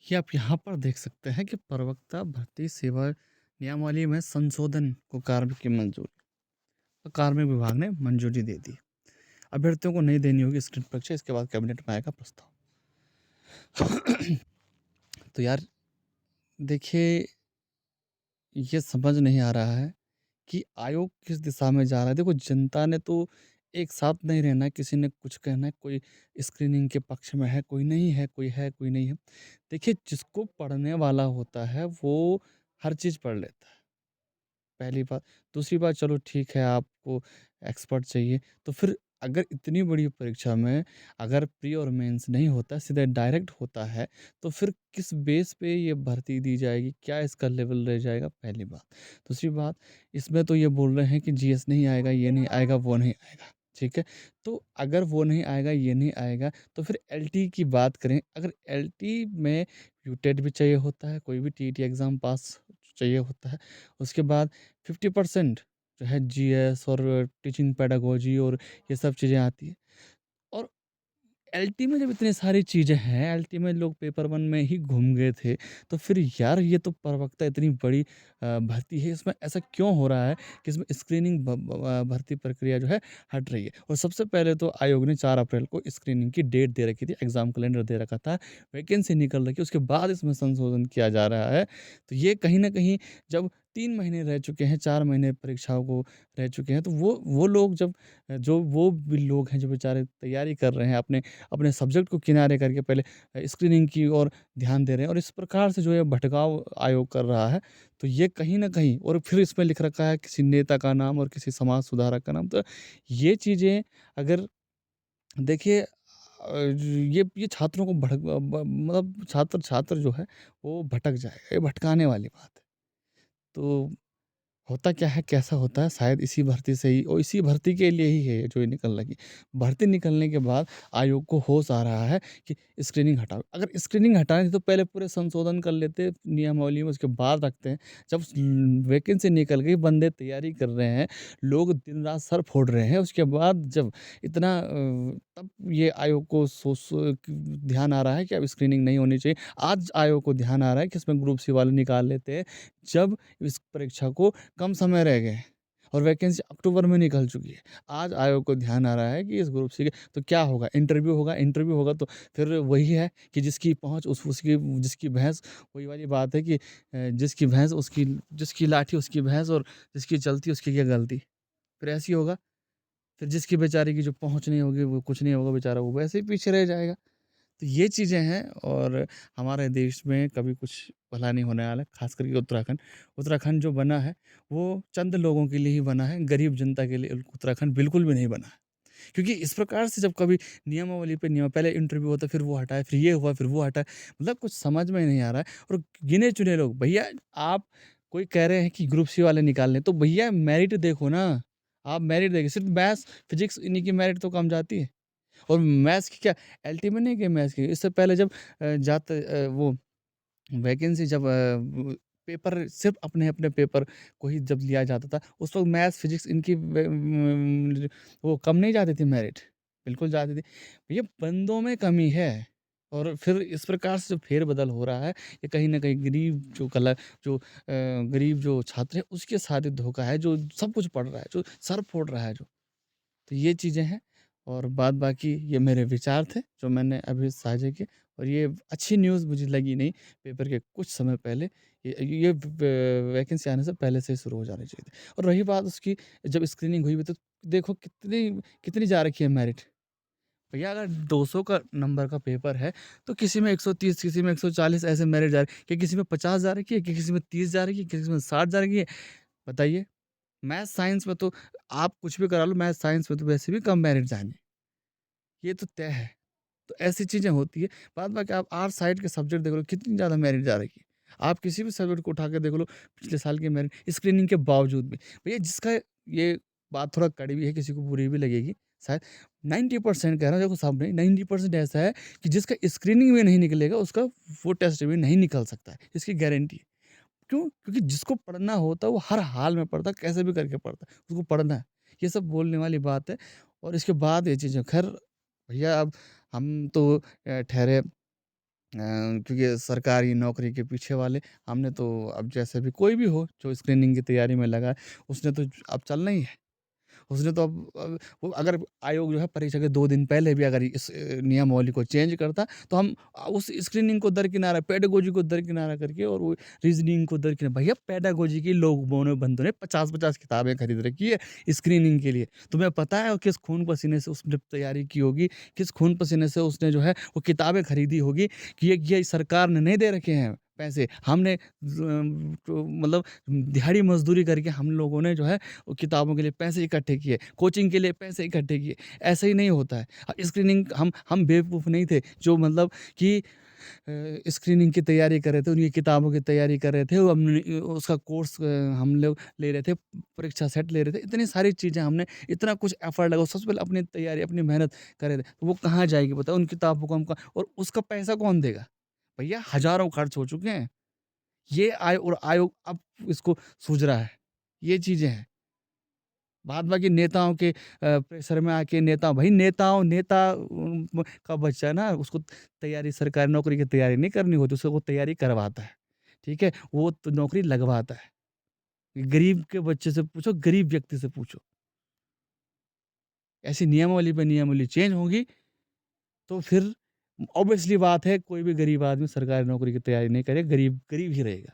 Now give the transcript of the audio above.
ये आप यहाँ पर देख सकते हैं कि प्रवक्ता भर्ती सेवा नियमावली में संशोधन को कार्मिक की मंजूरी तो कार्मिक विभाग ने मंजूरी दे दी। अभ्यर्थियों को नहीं देनी होगी स्क्रीन परीक्षा, इसके बाद कैबिनेट में आएगा प्रस्ताव। तो यार देखिए, ये समझ नहीं आ रहा है कि आयोग किस दिशा में जा रहा है। देखो, जनता ने तो एक साथ नहीं रहना है, किसी ने कुछ कहना है, कोई स्क्रीनिंग के पक्ष में है, कोई नहीं है, कोई है, कोई नहीं है। देखिए, जिसको पढ़ने वाला होता है वो हर चीज़ पढ़ लेता है। पहली बात। दूसरी बात, चलो ठीक है, आपको एक्सपर्ट चाहिए, तो फिर अगर इतनी बड़ी परीक्षा में अगर प्री और मेंस नहीं होता, सीधे डायरेक्ट होता है, तो फिर किस बेस पे ये भर्ती दी जाएगी? क्या इसका लेवल रह जाएगा? पहली बात। दूसरी बात, इसमें तो ये बोल रहे हैं कि जीएस नहीं आएगा, ये नहीं आएगा, वो नहीं आएगा, ठीक है? तो अगर वो नहीं आएगा, ये नहीं आएगा, तो फिर एलटी की बात करें, अगर एलटी में यूटेट भी चाहिए होता है, कोई भी टीईटी एग्ज़ाम पास चाहिए होता है, उसके बाद 50% जो है जीएस और टीचिंग पेडागोजी और ये सब चीज़ें आती हैं। और एलटी में जब इतनी सारी चीज़ें हैं, एलटी में लोग पेपर 1 में ही घूम गए थे, तो फिर यार ये तो प्रवक्ता इतनी बड़ी भर्ती है, इसमें ऐसा क्यों हो रहा है कि इसमें स्क्रीनिंग भर्ती प्रक्रिया जो है हट रही है। और सबसे पहले तो आयोग ने 4 अप्रैल को स्क्रीनिंग की डेट दे रखी थी, एग्ज़ाम कैलेंडर दे रखा था, वैकेंसी निकल रखी है, उसके बाद इसमें संशोधन किया जा रहा है। तो ये कहीं न कहीं जब 3 महीने रह चुके हैं, 4 महीने परीक्षाओं को रह चुके हैं, तो वो लोग जब जो वो भी लोग हैं जो बेचारे तैयारी कर रहे हैं अपने अपने सब्जेक्ट को किनारे करके पहले स्क्रीनिंग की ओर ध्यान दे रहे हैं और इस प्रकार से जो है भटकाव आयोग कर रहा है। तो ये कहीं न कहीं, और फिर इसमें लिख रखा है किसी नेता का नाम और किसी समाज सुधारक का नाम। तो ये चीज़ें अगर देखिए, ये छात्रों को भड़क ब मतलब छात्र जो है वो भटक जाएगा, ये भटकाने वाली बात है। तो होता क्या है, कैसा होता है, शायद इसी भर्ती से ही और इसी भर्ती के लिए ही है जो ये निकल लगी। भर्ती निकलने के बाद आयोग को होश आ रहा है कि स्क्रीनिंग हटाओ। अगर स्क्रीनिंग हटानी थी तो पहले पूरे संशोधन कर लेते नियमावली में, उसके बाद रखते हैं। जब वैकेंसी निकल गई, बंदे तैयारी कर रहे हैं, लोग दिन-रात सर फोड़ रहे हैं, उसके बाद जब इतना तब ये आयोग को ध्यान आ रहा है कि अब स्क्रीनिंग नहीं होनी चाहिए। आज आयोग को ध्यान आ रहा है कि इसमें ग्रुप सी वाले निकाल लेते हैं, जब इस परीक्षा को कम समय रह गए और वैकेंसी अक्टूबर में निकल चुकी है। आज आयोग को ध्यान आ रहा है कि इस ग्रुप सी के तो क्या होगा, इंटरव्यू होगा तो फिर वही है कि जिसकी पहुँच उसकी जिसकी भैंस, वही वाली बात है कि जिसकी भैंस उसकी जिसकी लाठी उसकी भैंस और जिसकी चलती उसकी क्या गलती। फिर ऐसे ही होगा, फिर जिसकी बेचारे की जो पहुँच नहीं होगी वो कुछ नहीं होगा, बेचारा वो वैसे ही पीछे रह जाएगा। तो ये चीज़ें हैं और हमारे देश में कभी कुछ भला नहीं होने वाला है, ख़ास करके उत्तराखंड। उत्तराखंड जो बना है, वो चंद लोगों के लिए ही बना है, गरीब जनता के लिए उत्तराखंड बिल्कुल भी नहीं बना है। क्योंकि इस प्रकार से जब कभी नियमावली पे नियम, पहले इंटरव्यू होता है, फिर वो हटाए, फिर ये हुआ, फिर वो हटाए, मतलब कुछ समझ में नहीं आ रहा है। और गिने-चुने लोग, भैया आप कोई कह रहे हैं कि ग्रुप सी वाले निकाल लें, तो भैया मेरिट देखो ना, आप मेरिट देखिए, सिर्फ़ मैथ्स, फिज़िक्स इन्हीं की मेरिट तो कम जाती है। और मैथ्स की क्या, एलटी में नहीं गए मैथ्स की, इससे पहले जब वो वैकेंसी जब पेपर सिर्फ़ अपने-अपने पेपर को ही जब लिया जाता था, उस वक़्त मैथ्स, फिज़िक्स इनकी वो कम नहीं जाती थी मेरिट, बिल्कुल जाती थी। ये बंदों में कमी है और फिर इस प्रकार से जो फेर-बदल हो रहा है, ये कहीं न कहीं गरीब जो छात्र है, उसके साथ ही धोखा है, जो सब कुछ पढ़ रहा है, जो सर फोड़ रहा है जो। तो ये चीज़ें हैं और बाद बाकी ये मेरे विचार थे जो मैंने अभी साझे किए और ये अच्छी न्यूज़ मुझे लगी नहीं, पेपर के कुछ समय पहले ये वैकेंसी आने से पहले से ही शुरू हो जानी चाहिए थी। और रही बात उसकी, जब स्क्रीनिंग हुई हुई तो देखो कितनी कितनी जा रखी है मेरिट। भैया अगर 200 का नंबर का पेपर है, तो किसी में 130, किसी में 140 ऐसे मेरिट जा रही है, कि किसी में 50 जा रखी है, कि किसी में 30 जा रही है, किसी में 60 जा रही है, बताइए? मैथ साइंस में तो आप कुछ भी करा लो, मैथ साइंस में तो वैसे भी कम मेरिट जाएँगे, ये तो तय है। तो ऐसी चीज़ें होती है। बाद बाकी आप आर्ट्स साइड के सब्जेक्ट देख लो, कितनी ज़्यादा मेरिट जा रही है। आप किसी भी सब्जेक्ट को उठा के देख लो, पिछले साल की मेरिट स्क्रीनिंग के बावजूद भी। भैया जिसका, ये बात थोड़ा कड़वी है, किसी को बुरी भी लगेगी शायद, 90% कह रहा हूँ, देखो सब नहीं, 90% ऐसा है कि जिसका स्क्रीनिंग में नहीं निकलेगा, उसका वो टेस्ट में नहीं निकल सकता है, इसकी गारंटी है। क्यों? क्योंकि जिसको पढ़ना होता है वो हर हाल में पढ़ता है, कैसे भी करके पढ़ता है, उसको पढ़ना है। ये सब बोलने वाली बात है और इसके बाद ये चीज़ें, ख़ैर भैया अब हम तो ठहरे क्योंकि सरकारी नौकरी के पीछे वाले हमने तो अब जैसे भी कोई भी हो जो स्क्रीनिंग की तैयारी में लगा है, उसने तो अब चलना ही है। उसने तो अब वो अगर आयोग जो है परीक्षा के 2 दिन पहले भी अगर इस नियमावली को चेंज करता, तो हम उस स्क्रीनिंग को दरकिनारा पेडागोजी को दरकिनारा करके और वो रीज़निंग को दरकिनारा भैया पेडागोजी की लोगों ने बंदों ने 50-50 किताबें खरीद रखी है स्क्रीनिंग के लिए। तुम्हें पता है वो किस खून-पसीने से उसने तैयारी की होगी, किस खून-पसीने से उसने जो है वो किताबें खरीदी होगी कि ये सरकार ने नहीं दे रखे हैं पैसे। हमने तो मतलब दिहाड़ी मज़दूरी करके हम लोगों ने जो है वो किताबों के लिए पैसे इकट्ठे किए, कोचिंग के लिए पैसे इकट्ठे किए, ऐसे ही नहीं होता है। स्क्रीनिंग हम बेवकूफ़ नहीं थे जो मतलब कि स्क्रीनिंग की तैयारी कर रहे थे, उनकी किताबों की तैयारी कर रहे थे, वो हमने उसका कोर्स हम लोग ले रहे थे, परीक्षा सेट ले रहे थे, इतनी सारी चीज़ें हमने इतना कुछ एफर्ट लगा, सबसे पहले अपनी तैयारी, अपनी मेहनत कर रहे थे, तो वो कहाँ जाएगी बताओ उन किताबों को हम कहाँ और उसका पैसा कौन देगा? भैया हज़ारों खर्च हो चुके हैं, ये आयोग अब इसको सूझ रहा है, ये चीज़ें हैं। बाद बाकी नेताओं के प्रेशर में आके नेता का बच्चा ना उसको तैयारी सरकारी नौकरी की तैयारी नहीं करनी होती, उसको वो तैयारी करवाता है, ठीक है? वो तो नौकरी लगवाता है। गरीब के बच्चे से पूछो, गरीब व्यक्ति से पूछो। ऐसी नियमावली पे नियमावली चेंज होगी, तो फिर ऑब्वियसली बात है कोई भी गरीब आदमी सरकारी नौकरी की तैयारी नहीं करे, गरीब गरीब ही रहेगा।